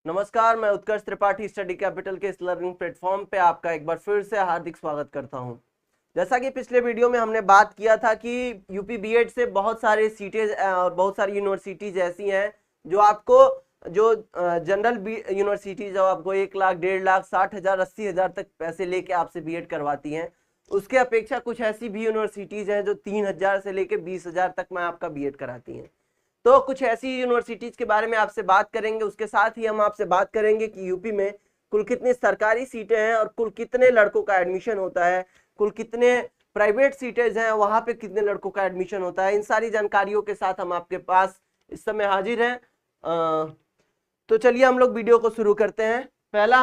नमस्कार, मैं उत्कर्ष Tripathi study capital के इस लर्निंग प्लेटफॉर्म पे आपका एक बार फिर से हार्दिक स्वागत करता हूं। जैसा कि पिछले वीडियो में हमने बात किया था कि यूपी बीएड से बहुत सारे सीटेज और बहुत सारी यूनिवर्सिटीज ऐसी हैं जो आपको जनरल यूनिवर्सिटी जो आपको 1 लाख, 1.5 लाख, 60,000, 80,000 तक पैसे लेके आपसे बीएड करवाती हैं, उसके अपेक्षा कुछ ऐसी भी यूनिवर्सिटीज हैं जो 3,000 से लेके 20,000 तक में आपका बीएड कराती हैं। तो कुछ ऐसी यूनिवर्सिटीज के बारे में आपसे बात करेंगे। उसके साथ ही हम आपसे बात करेंगे कि यूपी में कुल कितनी सरकारी सीटें हैं और कुल कितने लड़कों का एडमिशन होता है, कुल कितने प्राइवेट सीटेज हैं, वहां पे कितने लड़कों का एडमिशन होता है। इन सारी जानकारियों के साथ हम आपके पास इस समय हाजिर हैं। तो चलिए हम लोग वीडियो को शुरू करते हैं। पहला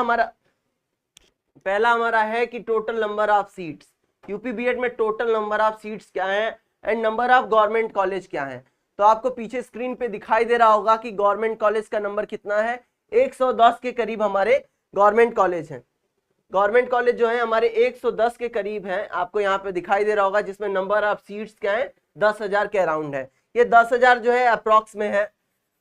हमारा है कि total number of seats. UP BEd में टोटल नंबर ऑफ सीट्स क्या है and number of government college क्या है। तो आपको पीछे स्क्रीन पे दिखाई दे रहा होगा कि गवर्नमेंट कॉलेज का नंबर कितना है। 110 के करीब हमारे गवर्नमेंट कॉलेज हैं। गवर्नमेंट कॉलेज जो है हमारे 110 के करीब हैं, आपको यहाँ पे दिखाई दे रहा होगा, जिसमें नंबर ऑफ सीट्स क्या है 10,000 के अराउंड है। ये 10,000 जो है अप्रॉक्स में है,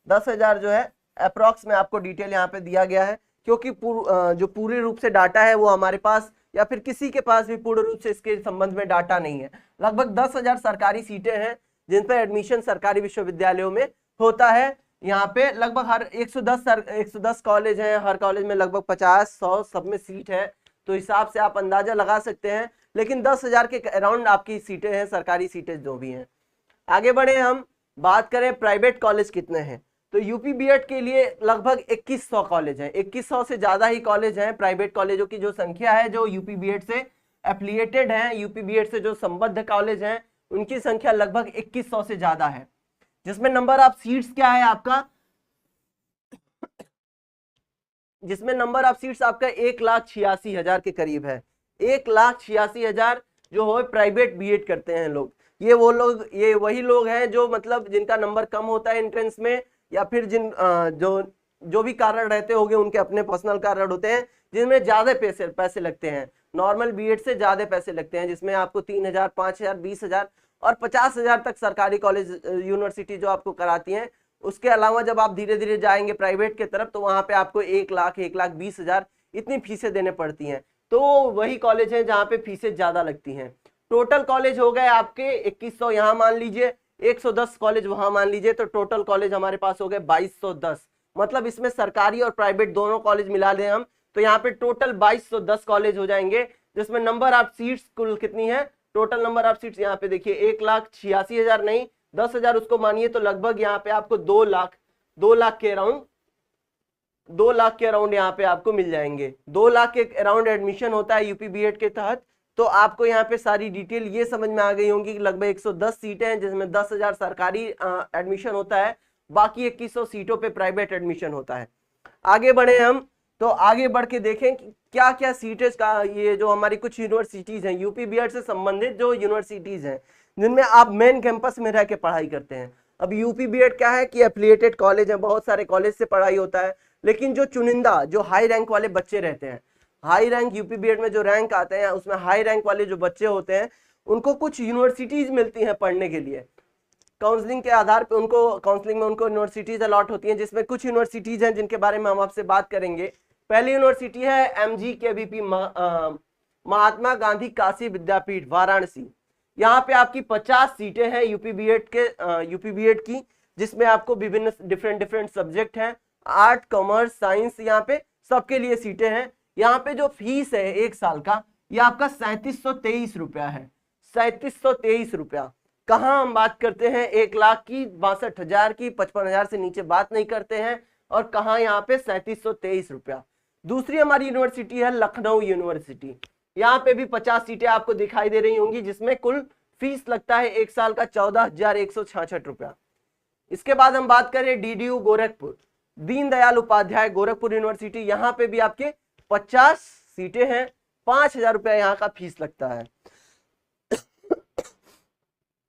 10,000 जो है अप्रॉक्स में आपको डिटेल यहाँ पे दिया गया है, क्योंकि जो पूरे रूप से डाटा है वो हमारे पास या फिर किसी के पास भी पूर्ण रूप से इसके संबंध में डाटा नहीं है। लगभग 10,000 सरकारी सीटें हैं जिन पर एडमिशन सरकारी विश्वविद्यालयों में होता है। यहाँ पे लगभग हर 110 कॉलेज हैं, हर कॉलेज में लगभग 50-100 सब में सीट है, तो हिसाब से आप अंदाजा लगा सकते हैं। लेकिन 10,000 के अराउंड आपकी सीटें हैं, सरकारी सीटें जो भी हैं। आगे बढ़े, हम बात करें प्राइवेट कॉलेज कितने हैं। तो यूपी बीएड के लिए लगभग 2100 कॉलेज हैं, 2100 से ज्यादा ही कॉलेज हैं। प्राइवेट कॉलेजों की जो संख्या है जो यूपी बीएड से एफिलिएटेड हैं, यूपी बीएड से जो संबद्ध कॉलेज हैं, उनकी संख्या लगभग 2100 से ज्यादा है। जिसमें नंबर ऑफ सीट्स क्या है आपका, जिसमें नंबर ऑफ सीट्स आपका 1,86,000 के करीब है। 1,86,000 जो हो प्राइवेट बीएड करते हैं लोग। ये वही लोग हैं जो मतलब जिनका नंबर कम होता है एंट्रेंस में, या फिर जो भी कारण रहते होंगे, उनके अपने पर्सनल कारण होते हैं जिनमें ज्यादा पैसे लगते हैं। नॉर्मल बीएड से ज्यादा पैसे लगते हैं, जिसमें आपको 3,000, 5,000, 20,000 और 50,000 तक सरकारी कॉलेज यूनिवर्सिटी जो आपको कराती हैं। उसके अलावा जब आप धीरे धीरे जाएंगे प्राइवेट के तरफ, तो वहां पे आपको 1 लाख, 1,20,000 इतनी फीसें देने पड़ती हैं। तो वही कॉलेज हैं जहाँ पे फीसें ज्यादा लगती हैं। टोटल कॉलेज हो गए आपके 2100 यहाँ मान लीजिए, 110 कॉलेज वहां मान लीजिए, तो टोटल कॉलेज हमारे पास हो गए 2210। मतलब इसमें सरकारी और प्राइवेट दोनों कॉलेज मिला दें हम, तो यहाँ पे टोटल 2210 कॉलेज हो जाएंगे। जिसमें नंबर ऑफ सीट्स कुल कितनी है, टोटल नंबर ऑफ सीट्स यहाँ पे देखिए 1,86,000 नहीं, 10,000 उसको मानिए, तो लगभग यहाँ पे आपको 2 लाख के अराउंड 2 लाख के अराउंड यहाँ पे आपको मिल जाएंगे। 2 लाख के अराउंड एडमिशन होता है यूपी बीएड के तहत। तो आपको यहाँ पे सारी डिटेल ये समझ में आ गई होंगी कि लगभग 110 सीटें हैं, जिसमें 10,000 सरकारी एडमिशन होता है, बाकी 2100 सीटों पे प्राइवेट एडमिशन होता है। आगे बढ़े हम, तो आगे बढ़ के देखें कि क्या क्या सीटेज का, ये जो हमारी कुछ यूनिवर्सिटीज हैं यूपी बीएड से संबंधित, जो यूनिवर्सिटीज हैं जिनमें आप मेन कैंपस में रह के पढ़ाई करते हैं। अब यूपी बीएड क्या है कि एफिलिएटेड कॉलेज है, बहुत सारे कॉलेज से पढ़ाई होता है, लेकिन जो चुनिंदा जो हाई रैंक वाले बच्चे रहते हैं, हाई रैंक यूपी बीएड में जो रैंक आते हैं, उसमें हाई रैंक वाले जो बच्चे होते हैं, उनको कुछ यूनिवर्सिटीज मिलती हैं पढ़ने के लिए। काउंसलिंग के आधार पर उनको काउंसलिंग में उनको यूनिवर्सिटीज अलॉट होती हैं, जिसमें कुछ यूनिवर्सिटीज हैं जिनके बारे में हम आपसे बात करेंगे। पहली यूनिवर्सिटी है MGKVP, महात्मा गांधी काशी विद्यापीठ, वाराणसी। यहाँ पे आपकी 50 सीटें हैं यूपी बीएड की, जिसमें आपको विभिन्न डिफरेंट सब्जेक्ट हैं, आर्ट, कॉमर्स, साइंस, यहाँ पे सबके लिए सीटें हैं। यहाँ पे जो फीस है 1 साल का, ये आपका 3723 रुपया है। 3723 रुपया। कहाँ हम बात करते हैं 1 लाख की, 62,000 की, 55,000 से नीचे बात नहीं करते हैं, और कहाँ यहाँ पे 3723 रुपया। दूसरी हमारी यूनिवर्सिटी है लखनऊ यूनिवर्सिटी। यहाँ पे भी 50 सीटें आपको दिखाई दे रही होंगी, जिसमें कुल फीस लगता है 1 साल का 14,166 रुपया। इसके बाद हम बात करें DDU गोरखपुर, दीनदयाल उपाध्याय गोरखपुर यूनिवर्सिटी। यहाँ पे भी आपके 50 सीटें हैं, 5,000 रुपया यहाँ का फीस लगता है।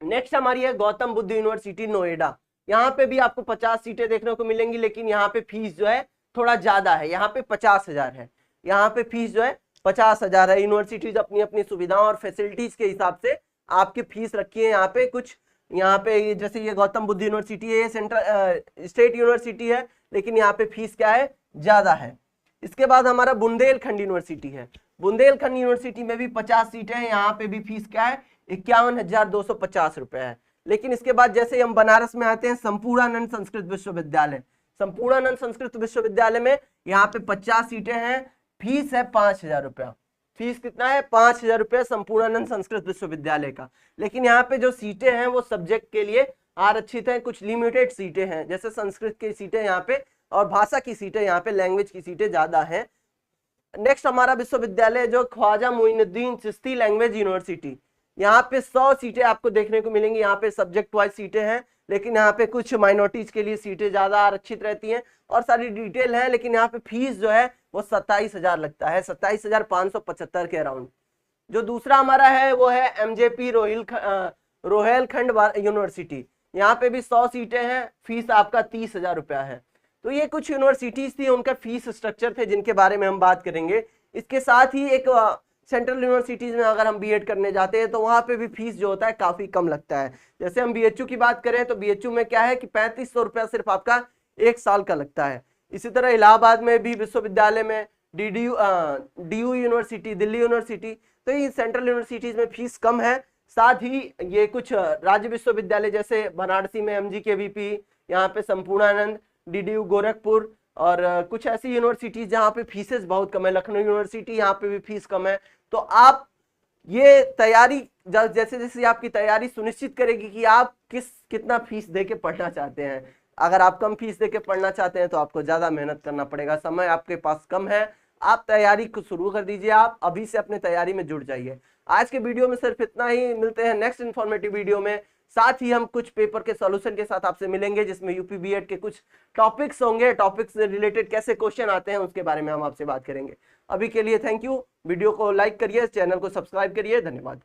नेक्स्ट हमारी है गौतम बुद्ध यूनिवर्सिटी नोएडा। यहाँ पे भी आपको 50 सीटें देखने को मिलेंगी, लेकिन यहाँ पे फीस जो है थोड़ा ज्यादा है, यहाँ पे 50,000 है। यहाँ पे फीस जो है 50,000 है। यूनिवर्सिटीज अपनी अपनी सुविधाओं और फैसिलिटीज के हिसाब से आपकी फीस रखी है। यहाँ पे कुछ, यहाँ पे जैसे ये गौतम बुद्ध यूनिवर्सिटी है, ये सेंट्रल स्टेट यूनिवर्सिटी है, लेकिन यहाँ पे फीस क्या है ज्यादा है। इसके बाद हमारा बुंदेलखंड यूनिवर्सिटी है। बुंदेलखंड यूनिवर्सिटी में भी 50 सीटें हैं, यहाँ पे भी फीस क्या है 51,250 रुपए है। लेकिन इसके बाद जैसे हम बनारस में आते हैं, संपूर्णानंद संस्कृत विश्वविद्यालय, संपूर्णानंद संस्कृत विश्वविद्यालय में यहाँ पे 50 सीटें हैं, फीस है 5,000 रुपया। फीस कितना है 5,000 रुपया संपूर्णानंद संस्कृत विश्वविद्यालय का। लेकिन यहाँ पे जो सीटें हैं वो सब्जेक्ट के लिए आरक्षित हैं, कुछ लिमिटेड सीटें हैं, जैसे संस्कृत की सीटें यहाँ पे और भाषा की सीटें यहाँ पे, लैंग्वेज की सीटें ज्यादा हैं। नेक्स्ट हमारा विश्वविद्यालय जो ख्वाजा मोइनुद्दीन चिश्ती लैंग्वेज यूनिवर्सिटी, यहाँ पे 100 सीटें आपको देखने को मिलेंगी। यहाँ पे सब्जेक्ट वाइज सीटें हैं, लेकिन यहाँ पे कुछ माइनॉरिटीज के लिए सीटें ज्यादा आरक्षित रहती हैं और सारी डिटेल है। लेकिन यहाँ पे फीस जो है वो 27,000 लगता है, 27,575 के अराउंड। जो दूसरा हमारा है वो है MJP रोहेलखंड यूनिवर्सिटी, यहाँ पे भी 100 सीटें हैं, फीस आपका 30,000 रुपया है। तो ये कुछ यूनिवर्सिटीज थी, उनका फीस स्ट्रक्चर थे जिनके बारे में हम बात करेंगे। इसके साथ ही एक सेंट्रल यूनिवर्सिटीज में अगर हम बीएड करने जाते हैं तो वहाँ पे भी फीस जो होता है काफी कम लगता है। जैसे हम BHU की बात करें तो BHU में क्या है कि 3500 रुपया सिर्फ आपका 1 साल का लगता है। इसी तरह इलाहाबाद में भी विश्वविद्यालय में DU यूनिवर्सिटी, दिल्ली यूनिवर्सिटी, तो ये सेंट्रल यूनिवर्सिटीज में फीस कम है। साथ ही ये कुछ राज्य विश्वविद्यालय जैसे बनारसी में MGKVP, यहाँ पे संपूर्णानंद, DDU गोरखपुर और कुछ ऐसी यूनिवर्सिटीज जहाँ पे फीसेस बहुत कम है, लखनऊ यूनिवर्सिटी, यहाँ पे भी फीस कम है। तो आप ये तैयारी जैसे जैसे आपकी तैयारी सुनिश्चित करेगी कि आप कितना फीस दे के पढ़ना चाहते हैं। अगर आप कम फीस दे के पढ़ना चाहते हैं तो आपको ज्यादा मेहनत करना पड़ेगा, समय आपके पास कम है, आप तैयारी को शुरू कर दीजिए, आप अभी से अपने तैयारी में जुट जाइए। आज के वीडियो में सिर्फ इतना ही, मिलते हैं नेक्स्ट इन्फॉर्मेटिव वीडियो में। साथ ही हम कुछ पेपर के सॉल्यूशन के साथ आपसे मिलेंगे, जिसमें यूपी बीएड के कुछ टॉपिक्स होंगे, टॉपिक्स से रिलेटेड कैसे क्वेश्चन आते हैं उसके बारे में हम आपसे बात करेंगे। अभी के लिए थैंक यू। वीडियो को लाइक करिए, चैनल को सब्सक्राइब करिए। धन्यवाद।